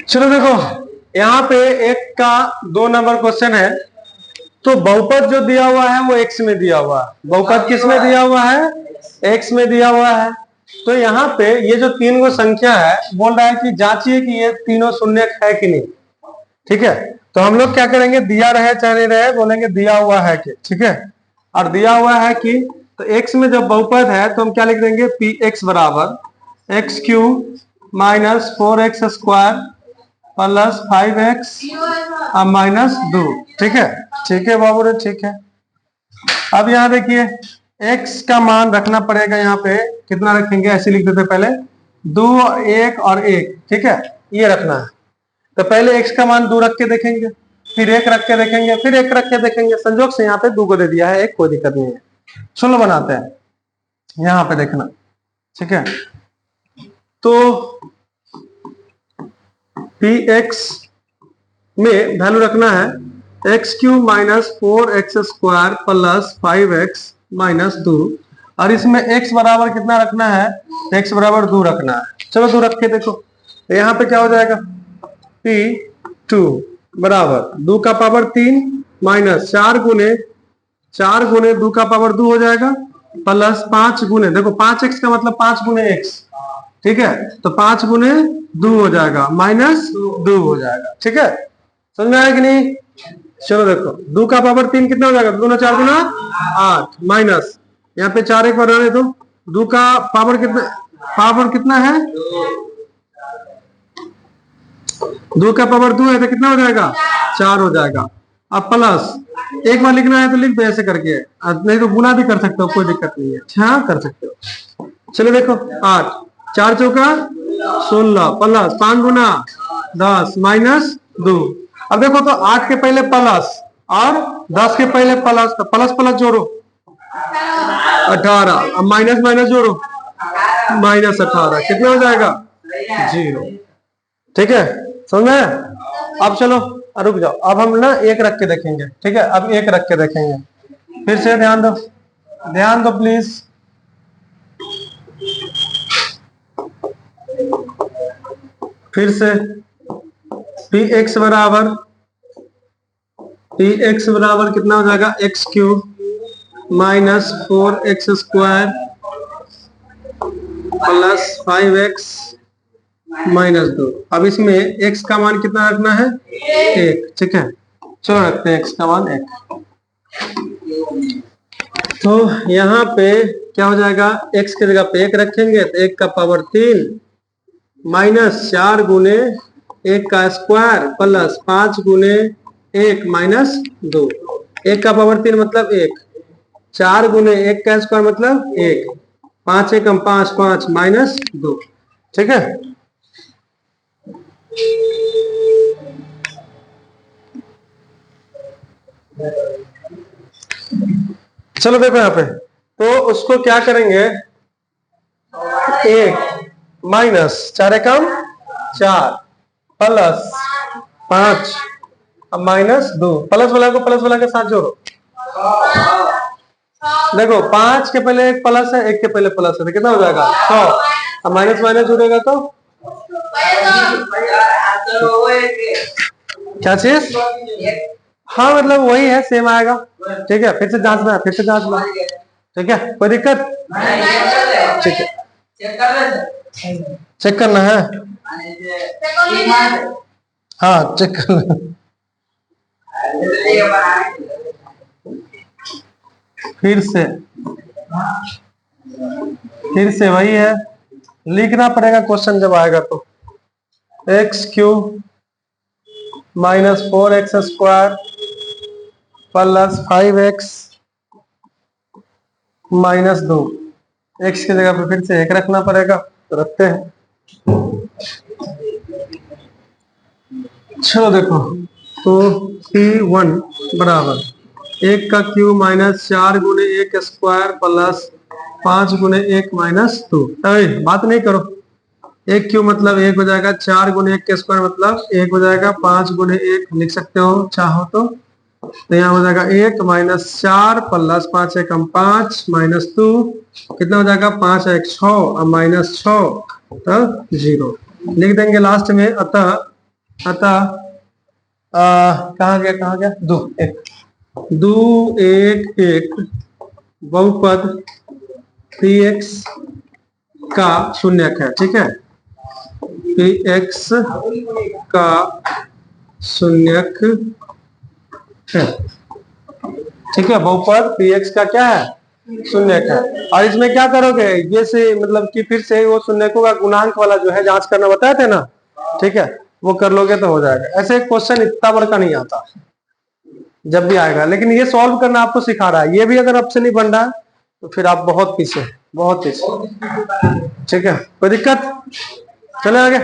चलो देखो, यहाँ पे एक का 2 नंबर क्वेश्चन है। तो बहुपद जो दिया हुआ है वो x में दिया हुआ है। बहुपद किस में दिया हुआ है? x में दिया हुआ है। तो यहाँ पे ये जो 3 गो संख्या है, बोल रहा है कि जांचिए कि ये तीनों शून्य है कि नहीं। ठीक है, तो हम लोग क्या करेंगे, दिया रहे चाहे नहीं रहे, बोलेंगे दिया हुआ है कि। ठीक है, और दिया हुआ है कि, तो x में जब बहुपद है तो हम क्या लिख देंगे, पी एक्स बराबर x Q minus 4x square plus 5x minus 2। ठीक है बाबू रे, ठीक है। अब यहाँ देखिए, x का मान रखना पड़ेगा। यहाँ पे कितना रखेंगे, ऐसे लिख देते पहले 2 और 1 और 1। ठीक है, ये रखना है। तो पहले x का मान 2 रख के देखेंगे, फिर 1 रख के देखेंगे, फिर 1 रख के देखेंगे। संजोग से यहाँ पे 2 को दे दिया है, 1 कोई दिक्कत नहीं है। चलो बनाते हैं, यहाँ पे देखना। ठीक है, तो px में वैल्यू रखना है x Q minus 4x square plus 5x minus 2, और इसमें x बराबर कितना रखना है, x बराबर 2 रखना है। चलो 2 रख के देखो, तो यहाँ पे क्या हो जाएगा, p2 बराबर 2 का पावर 3 माइनस 4 गुने 2 का पावर 2 हो जाएगा, प्लस 5 गुने, देखो 5x का मतलब 5 गुने x। ठीक है, तो 5 गुने 2 हो जाएगा, माइनस 2 हो जाएगा। ठीक है, समझ में आया कि नहीं? चलो देखो, 2 का पावर 3 कितना हो जाएगा, 2 गुना 4 गुना 8, माइनस यहाँ पे 4 एक बार रहने दो, 2 का पावर कितना है, 2 का पावर 2 है तो कितना हो जाएगा, 4 हो जाएगा। अब प्लस एक बार लिखना है तो लिख दो ऐसे करके, नहीं तो गुना भी कर सकते हो, कोई दिक्कत नहीं है। हाँ कर सकते हो। चलो देखो, 8 4 चौका 16 प्लस 5 गुना 10 माइनस 2। अब देखो तो 8 के पहले प्लस और 10 के पहले प्लस, तो प्लस प्लस जोड़ो 18, अब माइनस माइनस जोड़ो माइनस 18, कितना हो जाएगा, 0। ठीक है, समझ में? अब चलो रुक जाओ, अब हम ना 1 रख के देखेंगे। ठीक है, अब 1 रख के देखेंगे, फिर से ध्यान दो प्लीज। फिर से px बराबर कितना हो जाएगा, x cube minus 4x square plus 5x minus 2। अब इसमें x का मान कितना रखना है, 1। ठीक है, चलो रखते हैं x का मान 1। तो यहाँ पे क्या हो जाएगा, x की जगह पे 1 रखेंगे तो 1 का पावर 3 माइनस 4 गुने 1 का स्क्वायर प्लस 5 गुने 1 माइनस 2। 1 का पावर 3 मतलब 1, 4 गुने 1 का स्क्वायर मतलब 1, 5 एकम 5 5 माइनस 2। ठीक है, चलो देखो यहाँ पे, तो उसको क्या करेंगे, 1 माइनस 4 एकम 4 प्लस 5 अब माइनस 2, प्लस वाला को प्लस वाला के साथ जोड़ो। देखो 5 के पहले एक प्लस है, 1 के पहले प्लस है, तो कितना हो जाएगा 100, अब माइनस माइनस जुड़ेगा तो क्या चीज, हाँ मतलब वही है, सेम आएगा। ठीक है, फिर से जांचना है, ठीक है, कोई दिक्कत, ठीक है, चेक करना है, हाँ चेक करना। फिर से वही है, लिखना पड़ेगा क्वेश्चन जब आएगा तो। X cube minus 4x square plus 5x minus 2। x की जगह पे फिर से 1 रखना पड़ेगा, तो रखते हैं। चलो देखो, तो p1 बराबर 1 का क्यूब माइनस 4 गुने 1 स्क्वायर प्लस 5 गुने 1 माइनस 2। बात नहीं करो, 1 क्यूब मतलब 1 हो जाएगा, 4 गुने 1 के स्क्वायर मतलब 1 हो जाएगा, 5 गुने 1 लिख सकते हो चाहो तो यहाँ हो जाएगा 1 माइनस 4 प्लस 5 एकम 5 माइनस 2, कितना हो जाएगा 5 1 6 और माइनस 6 तब 0 लिख देंगे लास्ट में। अतः अतः कहाँ गया दो एक एक बहुपद px का शून्यक है, ठीक है, px का शून्यक है, ठीक है, बहुपद px का क्या है, शून्यक है। और इसमें क्या करोगे, ये से मतलब कि फिर से वो शून्यकों का गुणांक वाला जो है जांच करना बताए थे ना, ठीक है, वो कर लोगे तो हो जाएगा। ऐसे क्वेश्चन इतना बड़ा नहीं आता, जब भी आएगा, लेकिन ये सॉल्व करना आपको सिखा रहा है। ये भी अगर आपसे नहीं बन रहा है तो फिर आप बहुत पीछे, ठीक है, कोई दिक्कत, चले आगे।